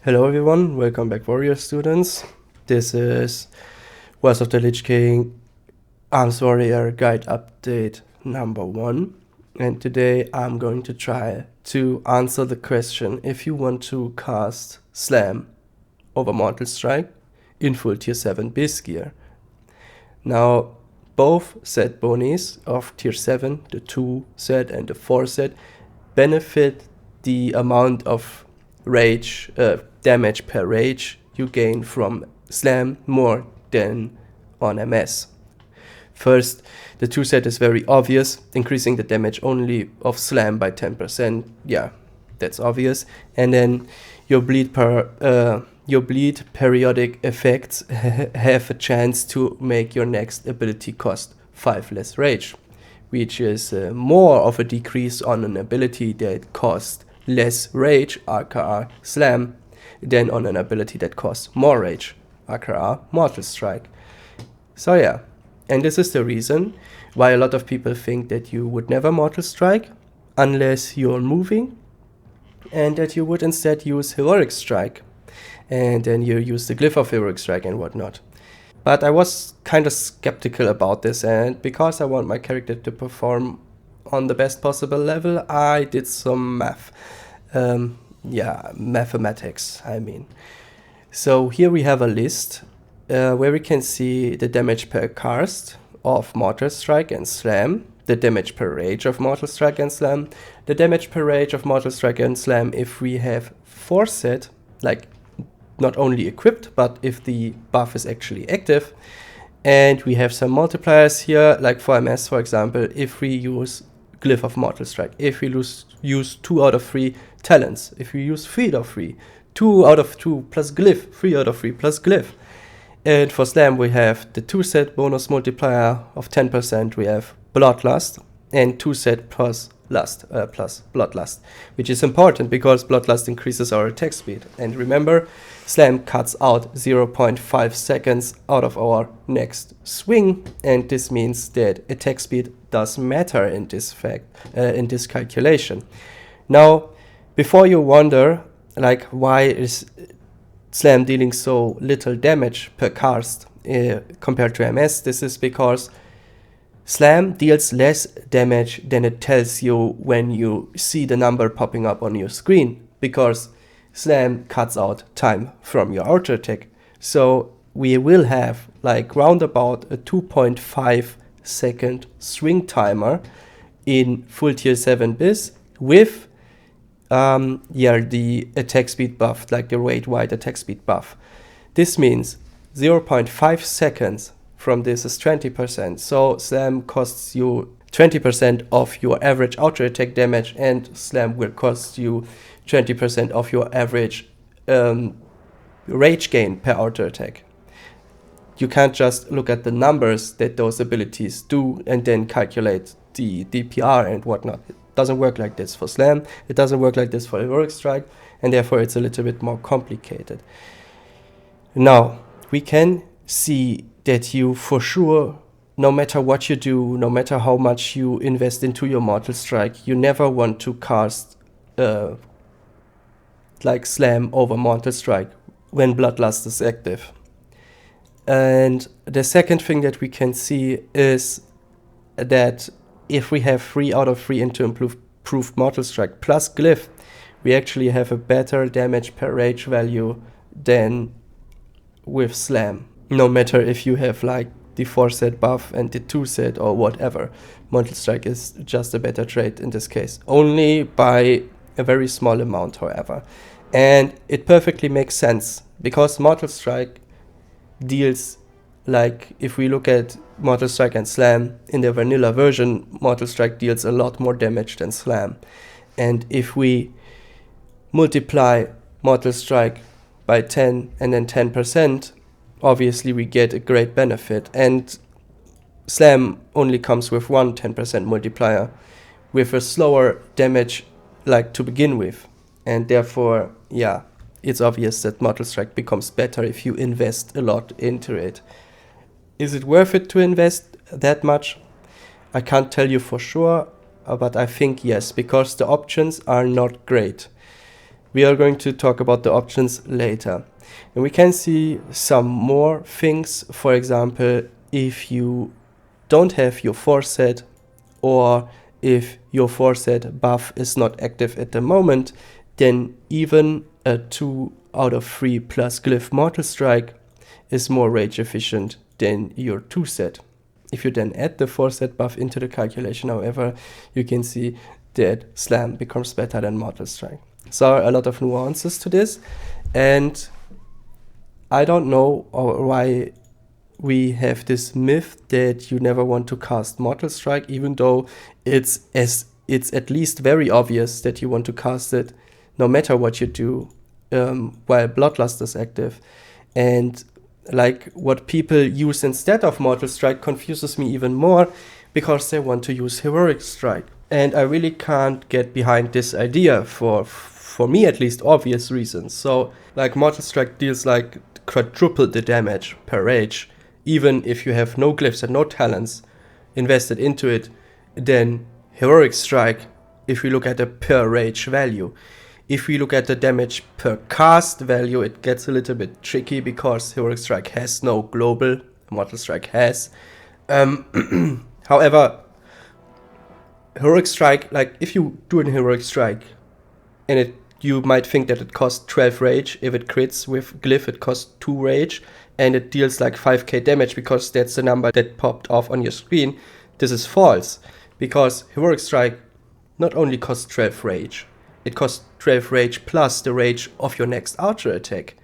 Hello everyone, welcome back warrior students. This is Wars of the Lich King Arms Warrior Guide Update number 1, and today I'm going to try to answer the question if you want to cast Slam over Mortal Strike in full tier 7 base gear. Now both set bonies of tier 7, the 2 set and the 4 set, benefit the amount of rage damage per rage you gain from Slam more than on MS. First, the 2 set is very obvious, increasing the damage only of Slam by 10%. Yeah, that's obvious. And then your bleed periodic effects have a chance to make your next ability cost 5 less rage, which is more of a decrease on an ability that costs less rage, aka Slam, than on an ability that costs more rage, aka Mortal Strike. So yeah, and this is the reason why a lot of people think that you would never Mortal Strike unless you're moving, and that you would instead use Heroic Strike, and then you use the Glyph of Heroic Strike and whatnot. But I was kind of skeptical about this, and because I want my character to perform on the best possible level, I did some math. Mathematics, I mean. So here we have a list where we can see the damage per cast of Mortal Strike and Slam, the damage per rage of Mortal Strike and Slam, the damage per rage of Mortal Strike and Slam if we have 4 set, like not only equipped, but if the buff is actually active. And we have some multipliers here, like for MS, for example, if we use Glyph of Mortal Strike, if we use 2 out of 3 talents, if we use 3 out of 3, 2 out of 2 plus Glyph, 3 out of 3 plus Glyph. And for Slam we have the 2 set bonus multiplier of 10%, we have Bloodlust, and 2 set plus Bloodlust, which is important because Bloodlust increases our attack speed. And remember, Slam cuts out 0.5 seconds out of our next swing, and this means that attack speed does matter in this calculation. Now, before you wonder, like, why is Slam dealing so little damage per cast compared to MS, this is because Slam deals less damage than it tells you when you see the number popping up on your screen, because Slam cuts out time from your auto attack. So we will have like roundabout a 2.5 second swing timer in full tier 7 bis with the attack speed buff, like the rate wide attack speed buff. This means 0.5 seconds from this is 20%. So Slam costs you 20% of your average auto attack damage, and Slam will cost you 20% of your average rage gain per auto attack. You can't just look at the numbers that those abilities do and then calculate the DPR and whatnot. It doesn't work like this for Slam, it doesn't work like this for Heroic Strike, and therefore it's a little bit more complicated. Now, we can see that you for sure, no matter what you do, no matter how much you invest into your Mortal Strike, you never want to cast like Slam over Mortal Strike when Bloodlust is active. And the second thing that we can see is that if we have 3 out of 3 into improved Mortal Strike plus Glyph, we actually have a better damage per rage value than with Slam. No matter if you have like the 4 set buff and the 2 set or whatever, Mortal Strike is just a better trade in this case. Only by a very small amount, however. And it perfectly makes sense, because Mortal Strike deals, like if we look at Mortal Strike and Slam in the vanilla version, Mortal Strike deals a lot more damage than Slam. And if we multiply Mortal Strike by 10 and then 10%, obviously we get a great benefit. And Slam only comes with one 10% multiplier with a slower damage like to begin with. And therefore, yeah, it's obvious that Mortal Strike becomes better if you invest a lot into it. Is it worth it to invest that much? I can't tell you for sure, but I think yes, because the options are not great. we are going to talk about the options later. And we can see some more things. For example, if you don't have your 4 set, or if your 4 set buff is not active at the moment, then even a 2 out of 3 plus Glyph Mortal Strike is more rage efficient than your 2 set. If you then add the 4 set buff into the calculation, however, you can see that Slam becomes better than Mortal Strike. So a lot of nuances to this, and I don't know why we have this myth that you never want to cast Mortal Strike, even though it's at least very obvious that you want to cast it no matter what you do while Bloodlust is active. And like what people use instead of Mortal Strike confuses me even more, because they want to use Heroic Strike. And I really can't get behind this idea for me at least obvious reasons. So like Mortal Strike deals like quadruple the damage per rage, even if you have no glyphs and no talents invested into it, then Heroic Strike, if we look at the per rage value. If we look at the damage per cast value, it gets a little bit tricky because Heroic Strike has no global, Mortal Strike has. However, Heroic Strike, like if you do an Heroic Strike, and you might think that it costs 12 rage. If it crits with Glyph, it costs 2 rage, and it deals like 5k damage because that's the number that popped off on your screen. This is false, because Heroic Strike not only costs 12 rage, it costs 12 rage plus the rage of your next archer attack.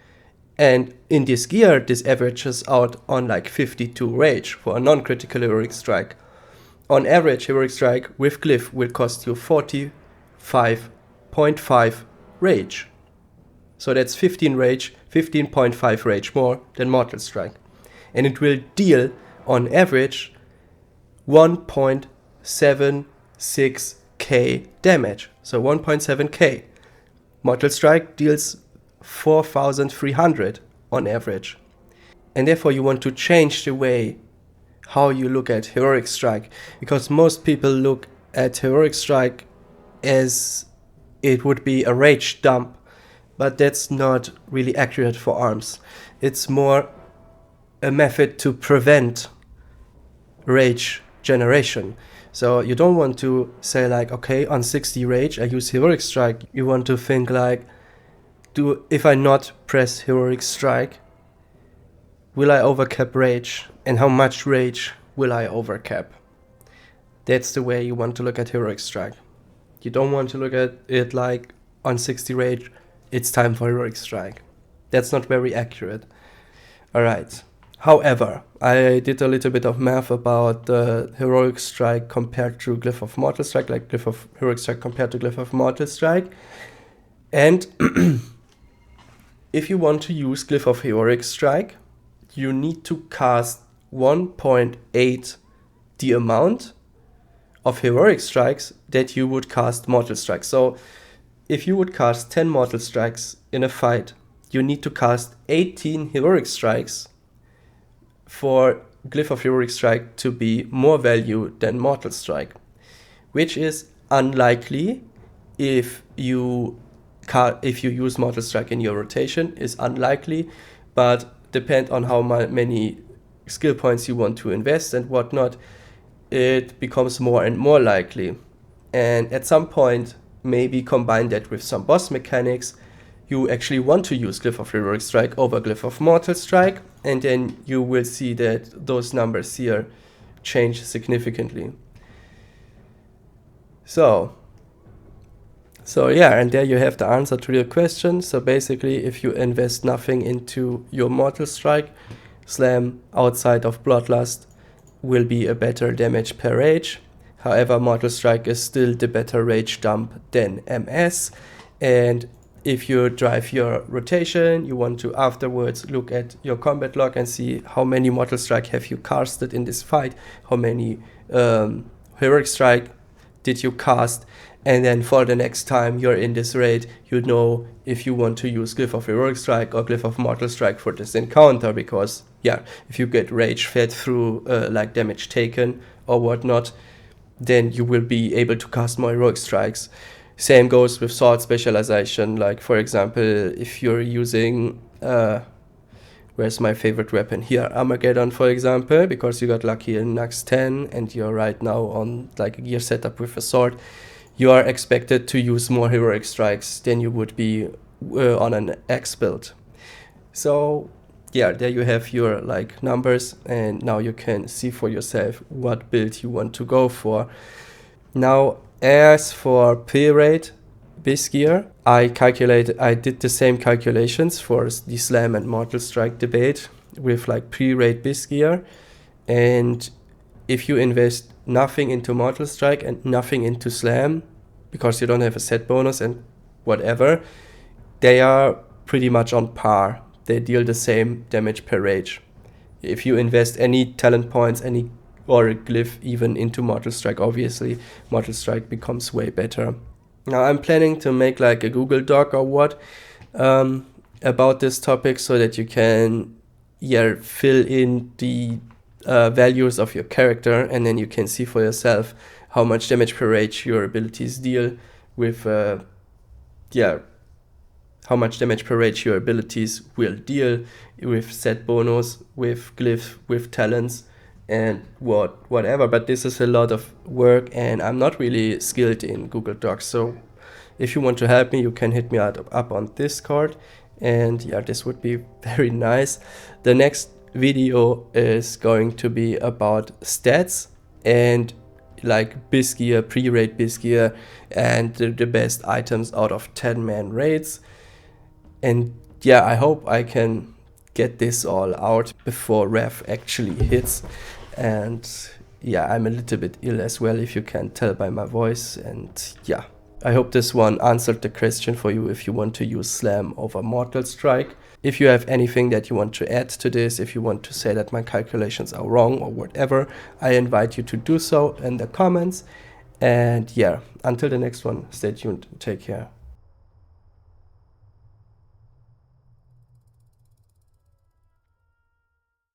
And in this gear, this averages out on like 52 rage for a non-critical Heroic Strike. On average, Heroic Strike with Glyph will cost you 45.5 rage. So that's 15.5 rage more than Mortal Strike. And it will deal, on average, 1.76k damage. So 1.7k. Mortal Strike deals 4,300 on average. And therefore you want to change the way how you look at Heroic Strike, because most people look at Heroic Strike as it would be a rage dump, but that's not really accurate for arms. It's more a method to prevent rage generation. So you don't want to say like, okay, on 60 rage I use Heroic Strike. You want to think like, if I not press Heroic Strike, will I overcap rage? And how much rage will I overcap? That's the way you want to look at Heroic Strike. You don't want to look at it like, on 60 rage, it's time for Heroic Strike. That's not very accurate. Alright. However, I did a little bit of math about the Heroic Strike compared to Glyph of Mortal Strike, like Glyph of Heroic Strike compared to Glyph of Mortal Strike. And if you want to use Glyph of Heroic Strike, you need to cast 1.8 the amount of Heroic Strikes that you would cast Mortal Strikes. So if you would cast 10 Mortal Strikes in a fight, you need to cast 18 Heroic Strikes for Glyph of Heroic Strike to be more value than Mortal Strike, which is unlikely if you use Mortal Strike in your rotation, is unlikely, but depend on how many skill points you want to invest and whatnot, it becomes more and more likely. And at some point, maybe combine that with some boss mechanics, you actually want to use Glyph of Heroic Strike over Glyph of Mortal Strike, and then you will see that those numbers here change significantly. So yeah, and there you have the answer to your question. So basically, if you invest nothing into your Mortal Strike, Slam outside of Bloodlust will be a better damage per rage. However, Mortal Strike is still the better rage dump than MS. And if you drive your rotation, you want to afterwards look at your combat log and see how many Mortal Strike have you casted in this fight, how many Heroic Strike did you cast, and then for the next time you're in this raid, you know if you want to use Glyph of Heroic Strike or Glyph of Mortal Strike for this encounter, because yeah, if you get rage fed through like damage taken or whatnot, then you will be able to cast more Heroic Strikes. Same goes with sword specialization. Like, for example, if you're using, where's my favorite weapon? Here, Armageddon, for example, because you got lucky in Nax 10 and you're right now on like a gear setup with a sword, you are expected to use more heroic strikes than you would be on an X build. So yeah, there you have your like numbers, and now you can see for yourself what build you want to go for. Now, as for pre-raid bis gear, I did the same calculations for the Slam and Mortal Strike debate with like pre-raid bis gear, and if you invest nothing into Mortal Strike and nothing into Slam, because you don't have a set bonus and whatever, they are pretty much on par. They deal the same damage per rage. If you invest any talent points, or a glyph even into Mortal Strike, obviously Mortal Strike becomes way better. Now I'm planning to make like a Google Doc or what about this topic, so that you can fill in the values of your character, and then you can see for yourself how much damage per rage your abilities deal with how much damage per rage your abilities will deal with set bonus, with glyph, with talents, and whatever. But this is a lot of work, and I'm not really skilled in Google Docs. So if you want to help me, you can hit me up on Discord, and yeah, this would be very nice. The next video is going to be about stats and like bis gear, pre-raid bis gear, and the best items out of 10-man raids. And yeah, I hope I can get this all out before Rev actually hits. And yeah, I'm a little bit ill as well, if you can tell by my voice. And yeah, I hope this one answered the question for you if you want to use Slam over Mortal Strike. If you have anything that you want to add to this, if you want to say that my calculations are wrong or whatever, I invite you to do so in the comments. And yeah, until the next one, stay tuned, take care.